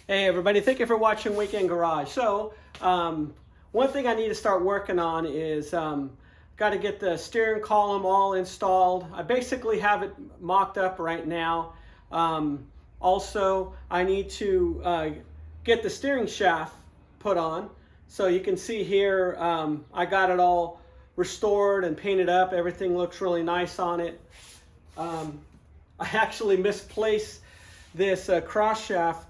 Hey everybody, thank you for watching Weekend Garage. So, one thing I need to start working on is got to get the steering column all installed. I basically have it mocked up right now. Also, I need to get the steering shaft put on. So you can see here, I got it all restored and painted up. Everything looks really nice on it. I actually misplaced this cross shaft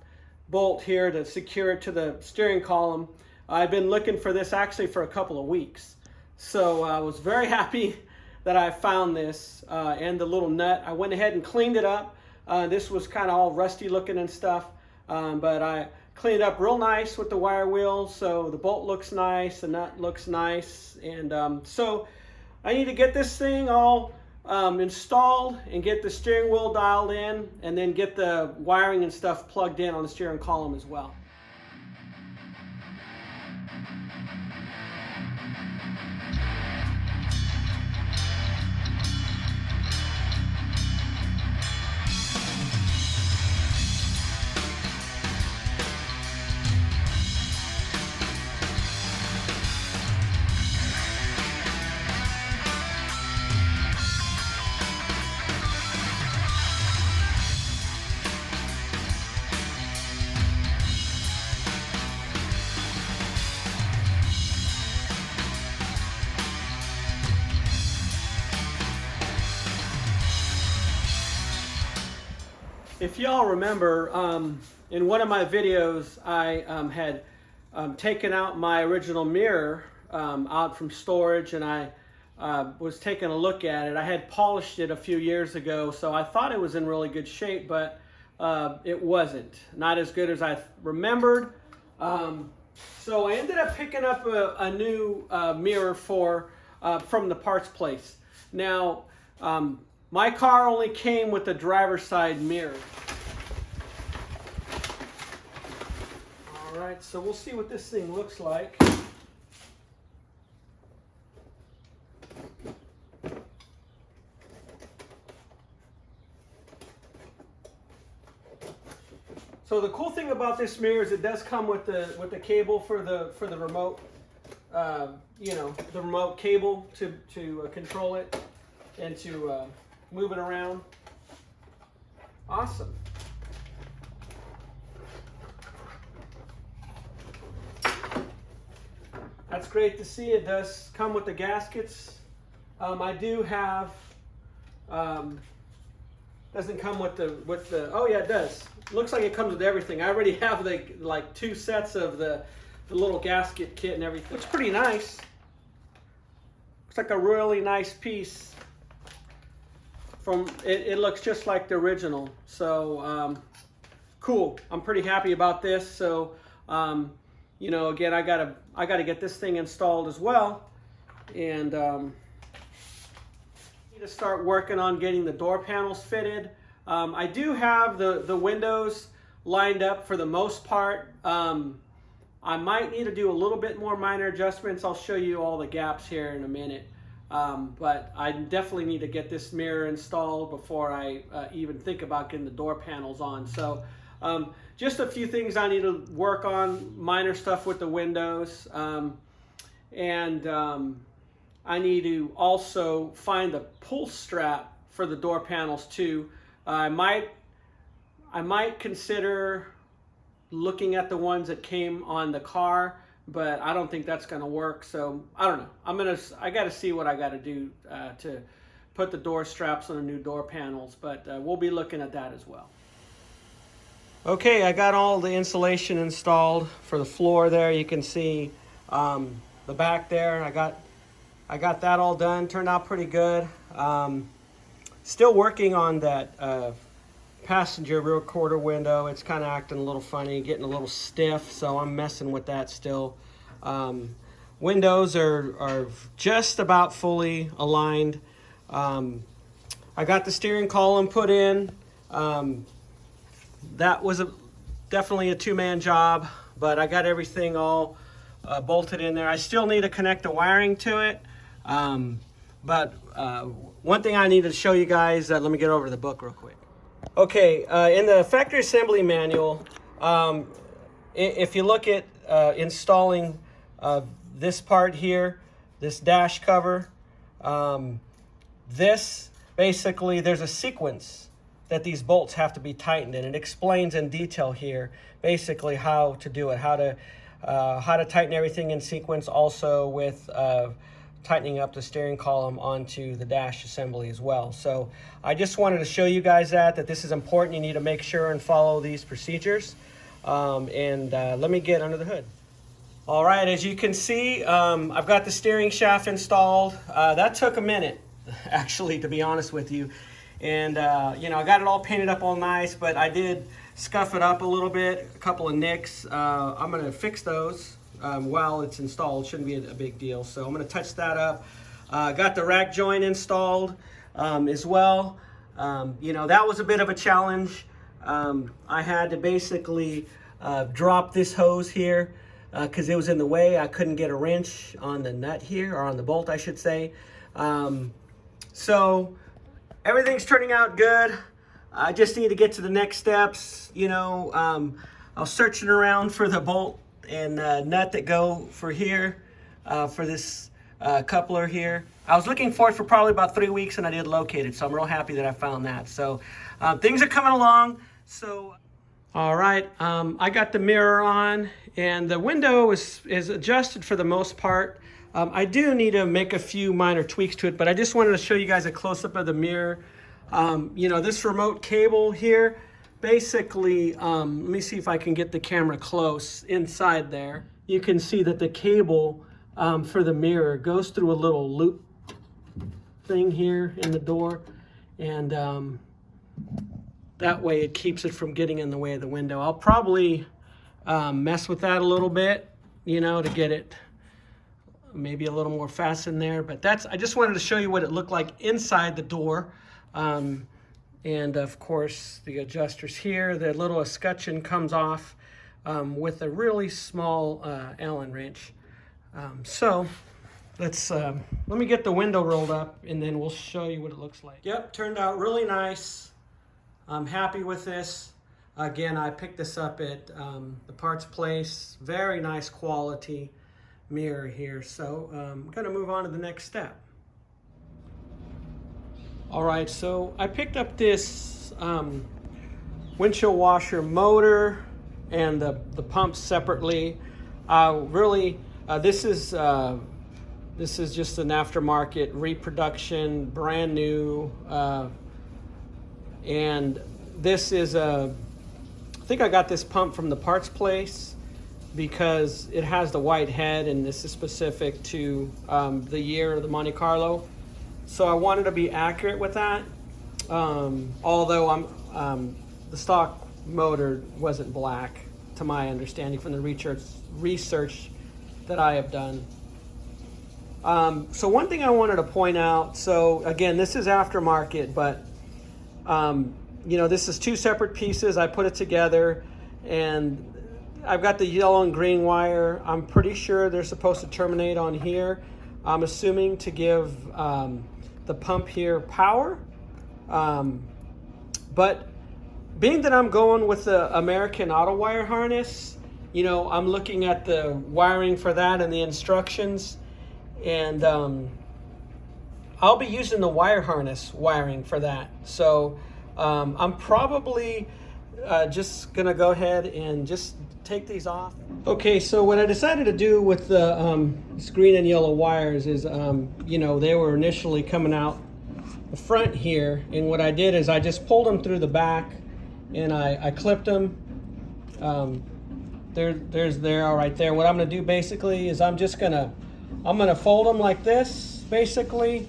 bolt here to secure it to the steering column. I've been looking for this actually for a couple of weeks. So I was very happy that I found this and the little nut. I went ahead and cleaned it up. This was kind of all rusty looking and stuff, but I cleaned it up real nice with the wire wheel, so the bolt looks nice, the nut looks nice, and so I need to get this thing all installed and get the steering wheel dialed in, and then get the wiring and stuff plugged in on the steering column as well. If y'all remember, in one of my videos, I had taken out my original mirror out from storage, and I was taking a look at it. I had polished it a few years ago, so I thought it was in really good shape, but it wasn't. Not as good as I remembered. So I ended up picking up a new mirror from the parts place. Now, my car only came with the driver's side mirror. All right, so we'll see what this thing looks like. So the cool thing about this mirror is it does come with the cable for the remote, you know, the remote cable to control it and to move it around. Awesome. That's great to see. It does come with the gaskets. I do have, doesn't come with the, oh yeah, it does. Looks like it comes with everything. I already have like 2 sets of the little gasket kit and everything. Looks pretty nice. Looks like a really nice piece. It looks just like the original, so cool. I'm pretty happy about this. So you know, again, I gotta get this thing installed as well, and need to start working on getting the door panels fitted. I do have the windows lined up for the most part. I might need to do a little bit more minor adjustments. I'll show you all the gaps here in a minute. But I definitely need to get this mirror installed before I even think about getting the door panels on. So just a few things I need to work on, minor stuff with the windows. And I need to also find the pull strap for the door panels too. I might consider looking at the ones that came on the car, but I don't think that's going to work. So I don't know. I got to see what I got to do to put the door straps on the new door panels, but we'll be looking at that as well. Okay, I got all the insulation installed for the floor there. You can see the back there. I got that all done. Turned out pretty good. Still working on that passenger rear quarter window. It's kind of acting a little funny, getting a little stiff, so I'm messing with that still. Windows are just about fully aligned. I got the steering column put in. That was definitely a 2-man job, but I got everything all bolted in there. I still need to connect the wiring to it, but one thing I need to show you guys, let me get over to the book real quick. Okay, in the factory assembly manual, If you look at installing this part here, this dash cover, this basically, there's a sequence that these bolts have to be tightened, and it explains in detail here basically how to do it, how to tighten everything in sequence, also with tightening up the steering column onto the dash assembly as well. So I just wanted to show you guys that this is important. You need to make sure and follow these procedures. Let me get under the hood. All right, as you can see, I've got the steering shaft installed. That took a minute, actually, to be honest with you. And you know, I got it all painted up all nice, but I did scuff it up a little bit, a couple of nicks. I'm gonna fix those while it's installed. Shouldn't be a big deal. So I'm gonna touch that up. Got the rack joint installed as well. You know, that was a bit of a challenge. I had to basically drop this hose here because it was in the way. I couldn't get a wrench on the nut here, or on the bolt, I should say. So everything's turning out good. I just need to get to the next steps. You know, I was searching around for the bolt and nut that go for here, for this coupler here. I was looking for it for probably about 3 weeks, and I did locate it, so I'm real happy that I found that. So things are coming along. So all right, I got the mirror on, and the window is adjusted for the most part. I do need to make a few minor tweaks to it, but I just wanted to show you guys a close-up of the mirror. You know, this remote cable here, basically, let me see if I can get the camera close inside there. You can see that the cable for the mirror goes through a little loop thing here in the door, and that way it keeps it from getting in the way of the window. I'll probably mess with that a little bit, you know, to get it maybe a little more fastened there. But I just wanted to show you what it looked like inside the door. And of course the adjusters here, the little escutcheon comes off with a really small Allen wrench. So let me get the window rolled up, and then we'll show you what it looks like. Yep, turned out really nice. I'm happy with this. Again, I picked this up at the parts place. Very nice quality mirror here. So I'm gonna move on to the next step. All right, so I picked up this windshield washer motor and the pumps separately. This is just an aftermarket reproduction, brand new, and this is I think I got this pump from the parts place because it has the white head, and this is specific to the year of the Monte Carlo. So I wanted to be accurate with that. Although the stock motor wasn't black, to my understanding from the research that I have done. So one thing I wanted to point out, so again, this is aftermarket, but you know, this is two separate pieces. I put it together, and I've got the yellow and green wire. I'm pretty sure they're supposed to terminate on here. I'm assuming to give the pump here power. But being that I'm going with the American Auto Wire harness, you know, I'm looking at the wiring for that and the instructions, and I'll be using the wire harness wiring for that. So I'm probably just gonna go ahead and just take these off. Okay, so what I decided to do with the green and yellow wires is, you know, they were initially coming out the front here, and what I did is I just pulled them through the back, and I clipped them. They're all right there. What I'm gonna do basically is I'm gonna fold them like this, basically,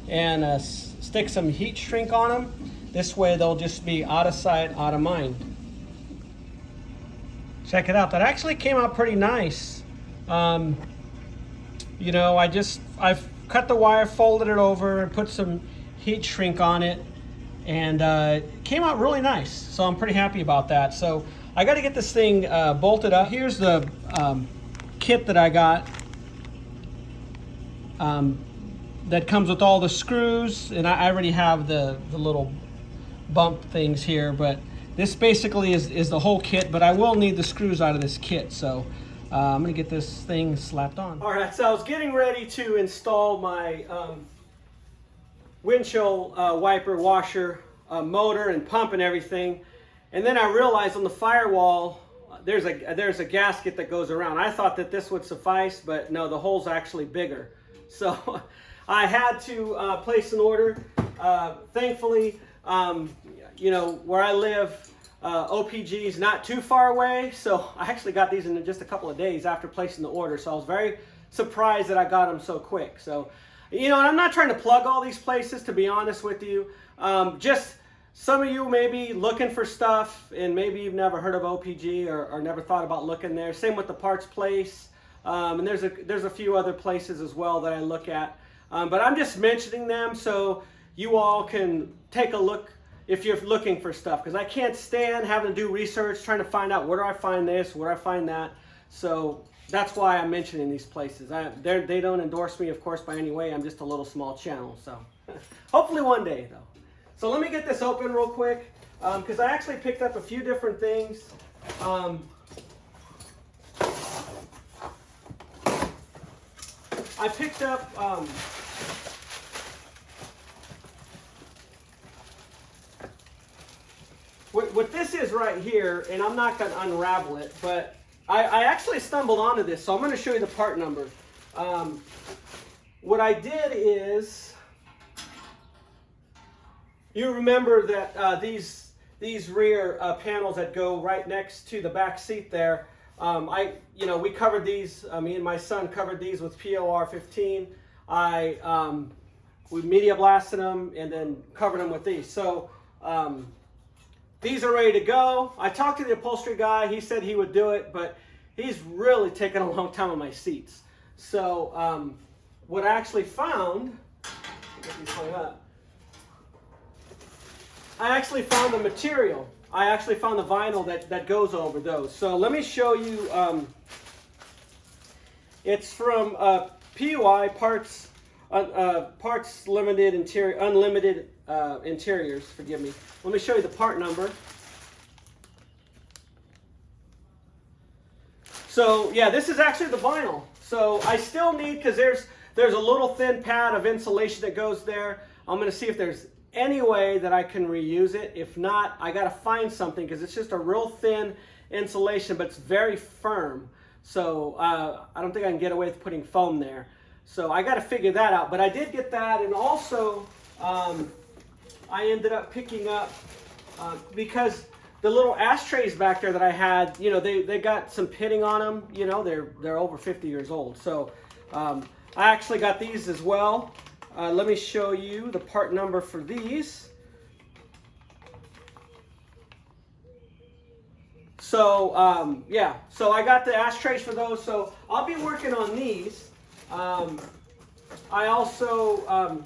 and stick some heat shrink on them. This way they'll just be out of sight, out of mind. Check it out. That actually came out pretty nice. You know, I've cut the wire, folded it over, and put some heat shrink on it, and it came out really nice. So I'm pretty happy about that. So I got to get this thing bolted up. Here's the kit that I got that comes with all the screws, and I already have the little bump things here, but this basically is the whole kit, but I will need the screws out of this kit, so I'm gonna get this thing slapped on. All right, so I was getting ready to install my windshield wiper washer motor and pump and everything, and then I realized on the firewall there's a gasket that goes around. I thought that this would suffice, but no, the hole's actually bigger. So I had to place an order. Thankfully, you know, where I live, OPG is not too far away, so I actually got these in just a couple of days after placing the order. So I was very surprised that I got them so quick. So, you know, and I'm not trying to plug all these places, to be honest with you. Just some of you may be looking for stuff and maybe you've never heard of OPG or never thought about looking there. Same with the parts place. And there's a few other places as well that I look at. But I'm just mentioning them so you all can take a look if you're looking for stuff. Because I can't stand having to do research, trying to find out where do I find this, where do I find that. So that's why I'm mentioning these places. They don't endorse me, of course, by any way. I'm just a little small channel. So hopefully one day, though. So let me get this open real quick, because I actually picked up a few different things. I picked up what this is right here, and I'm not going to unravel it, but I actually stumbled onto this, so I'm going to show you the part number. What I did is, you remember that these rear panels that go right next to the back seat there, we covered these, me and my son covered these with POR 15. We media blasted them and then covered them with these. So these are ready to go. I talked to the upholstery guy. He said he would do it, but he's really taken a long time on my seats. So what I actually found, get these hung up, I actually found the material. I actually found the vinyl that goes over those. So let me show you. It's from PUI Parts Limited Interior, Unlimited Interiors. Forgive me. Let me show you the part number. So yeah, this is actually the vinyl. So I still need, because there's a little thin pad of insulation that goes there. I'm going to see if there's any way that I can reuse it. If not, I got to find something, because it's just a real thin insulation, but it's very firm. So I don't think I can get away with putting foam there. So I got to figure that out. But I did get that, and also I ended up picking up, because the little ashtrays back there that I had, you know, they got some pitting on them. You know, they're over 50 years old. So I actually got these as well. Let me show you the part number for these. So yeah, so I got the ashtrays for those. So I'll be working on these. I also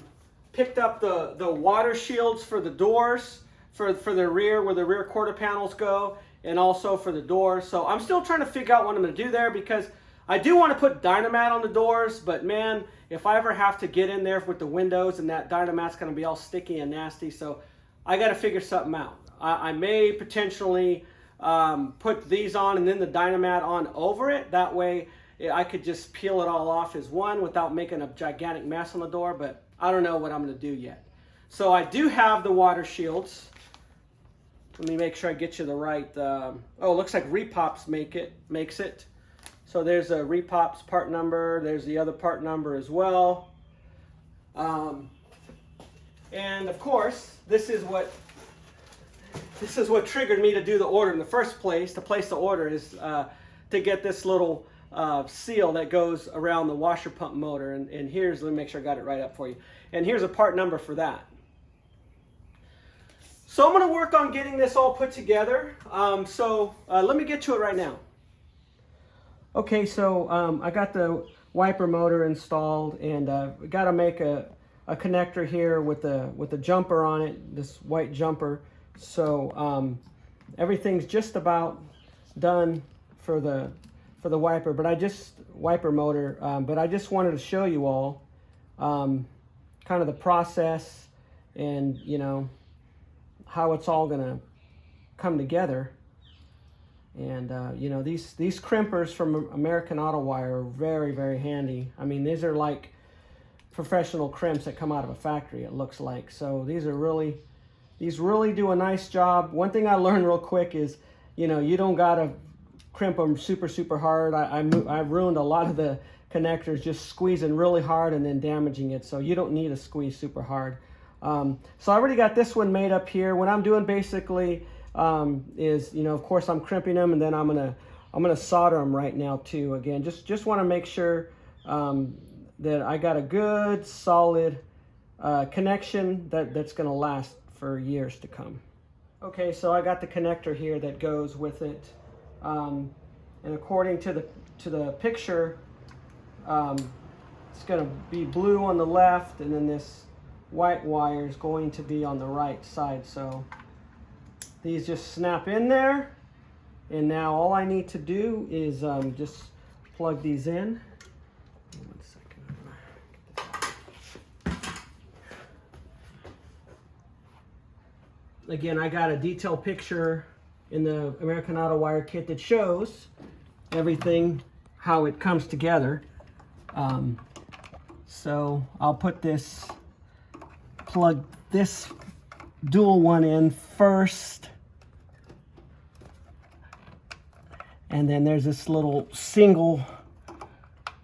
picked up the water shields for the doors, for the rear, where the rear quarter panels go, and also for the doors. So I'm still trying to figure out what I'm going to do there, because I do want to put Dynamat on the doors, but man, if I ever have to get in there with the windows, and that Dynamat's going to be all sticky and nasty, so I got to figure something out. I may potentially put these on and then the Dynamat on over it. That way I could just peel it all off as one without making a gigantic mess on the door, but I don't know what I'm going to do yet. So I do have the water shields. Let me make sure I get you the right, oh, it looks like Repops makes it. So there's a Repops part number. There's the other part number as well. And of course, this is what triggered me to do the order in the first place. To place the order is to get this little seal that goes around the washer pump motor. And here's, let me make sure I got it right up for you. And here's a part number for that. So I'm going to work on getting this all put together. Let me get to it right now. Okay, so I got the wiper motor installed, and we got to make a connector here with the jumper on it, this white jumper. So everything's just about done for the wiper, but wiper motor. But I just wanted to show you all kind of the process, and you know how it's all gonna come together. And you know, these crimpers from American Auto Wire are very, very handy. I mean, these are like professional crimps that come out of a factory, it looks like. So these really do a nice job. One thing I learned real quick is, you know, you don't gotta crimp them super hard. I've ruined a lot of the connectors just squeezing really hard and then damaging it. So you don't need to squeeze super hard. So I already got this one made up here. What I'm doing basically is, you know, of course I'm crimping them, and then I'm gonna solder them right now too. Again, just want to make sure that I got a good solid connection that's gonna last for years to come. Okay, so I got the connector here that goes with it, and according to the picture, it's gonna be blue on the left, and then this white wire is going to be on the right side. So these just snap in there, and now all I need to do is just plug these in. One second. Again, I got a detailed picture in the American Auto Wire kit that shows everything, how it comes together. So I'll put plug this dual one in first, and then there's this little single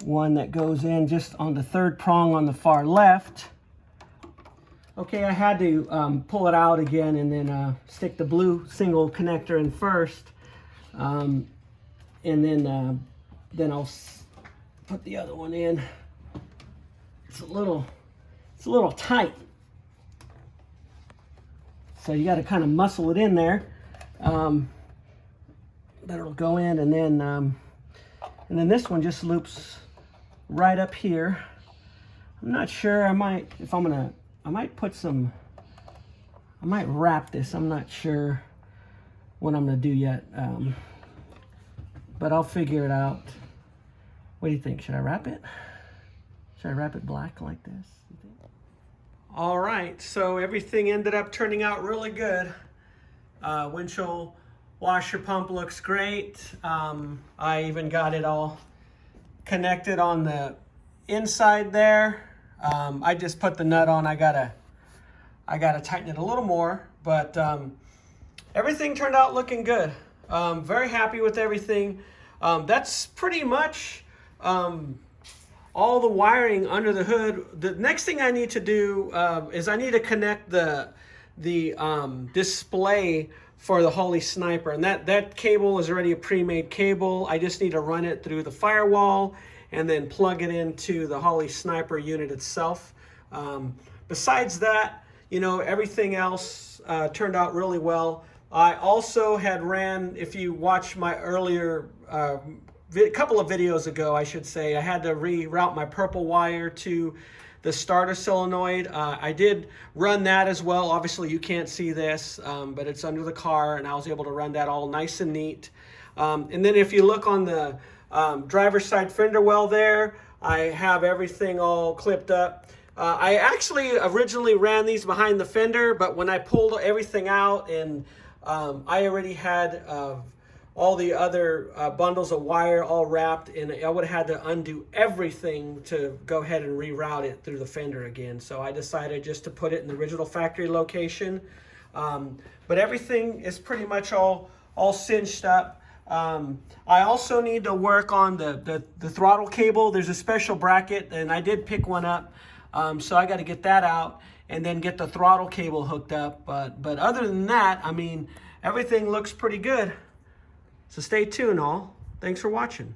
one that goes in just on the third prong on the far left. Okay, I had to pull it out again and then stick the blue single connector in first, and then I'll put the other one in. It's a little tight, so you got to kind of muscle it in there. But it'll go in, and then this one just loops right up here. I'm not sure. I might wrap this. I'm not sure what I'm gonna do yet, but I'll figure it out. What do you think? Should I wrap it? Should I wrap it black like this? All right, so everything ended up turning out really good. Windshield washer pump looks great. I even got it all connected on the inside there. I just put the nut on. I gotta tighten it a little more, but everything turned out looking good. Very happy with everything. That's pretty much all the wiring under the hood. The next thing I need to do is I need to connect the display for the Holy Sniper, and that cable is already a pre-made cable. I just need to run it through the firewall and then plug it into the Holy Sniper unit itself. Besides that, you know, everything else turned out really well. I also had ran, if you watch my earlier couple of videos ago, I should say, I had to reroute my purple wire to the starter solenoid. I did run that as well. Obviously you can't see this, but it's under the car, and I was able to run that all nice and neat. And then if you look on the driver's side fender well there, I have everything all clipped up. I actually originally ran these behind the fender, but when I pulled everything out, and I already had all the other bundles of wire all wrapped, and I would have had to undo everything to go ahead and reroute it through the fender again. So I decided just to put it in the original factory location. But everything is pretty much all cinched up. I also need to work on the throttle cable. There's a special bracket, and I did pick one up. So I got to get that out and then get the throttle cable hooked up. But other than that, I mean, everything looks pretty good. So stay tuned, all. Thanks for watching.